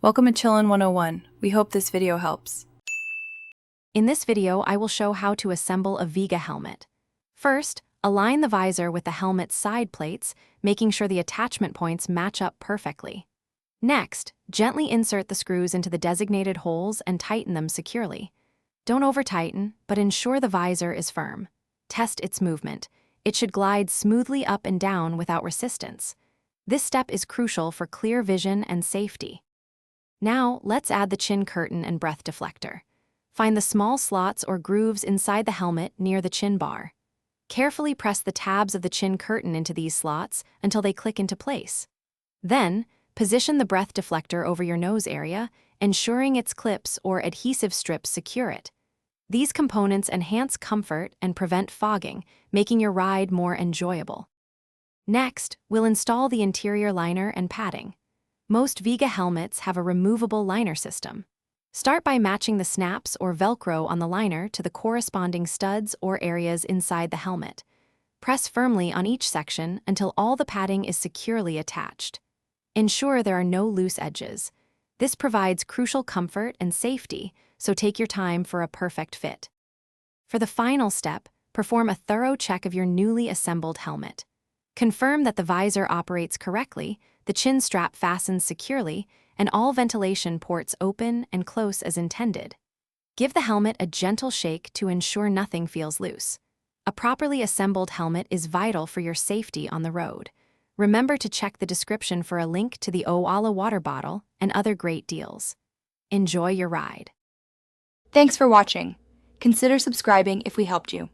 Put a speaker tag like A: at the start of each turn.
A: Welcome to Chillin' 101. We hope this video helps.
B: In this video, I will show how to assemble a Vega helmet. First, align the visor with the helmet's side plates, making sure the attachment points match up perfectly. Next, gently insert the screws into the designated holes and tighten them securely. Don't over-tighten, but ensure the visor is firm. Test its movement. It should glide smoothly up and down without resistance. This step is crucial for clear vision and safety. Now, let's add the chin curtain and breath deflector. Find the small slots or grooves inside the helmet near the chin bar. Carefully press the tabs of the chin curtain into these slots until they click into place. Then, position the breath deflector over your nose area, ensuring its clips or adhesive strips secure it. These components enhance comfort and prevent fogging, making your ride more enjoyable. Next, we'll install the interior liner and padding. Most Vega helmets have a removable liner system. Start by matching the snaps or Velcro on the liner to the corresponding studs or areas inside the helmet. Press firmly on each section until all the padding is securely attached. Ensure there are no loose edges. This provides crucial comfort and safety, so take your time for a perfect fit. For the final step, perform a thorough check of your newly assembled helmet. Confirm that the visor operates correctly, the chin strap fastens securely, and all ventilation ports open and close as intended. Give the helmet a gentle shake to ensure nothing feels loose. A properly assembled helmet is vital for your safety on the road. Remember to check the description for a link to the Owala water bottle and other great deals. Enjoy your ride.
C: Thanks for watching. Consider subscribing if we helped you.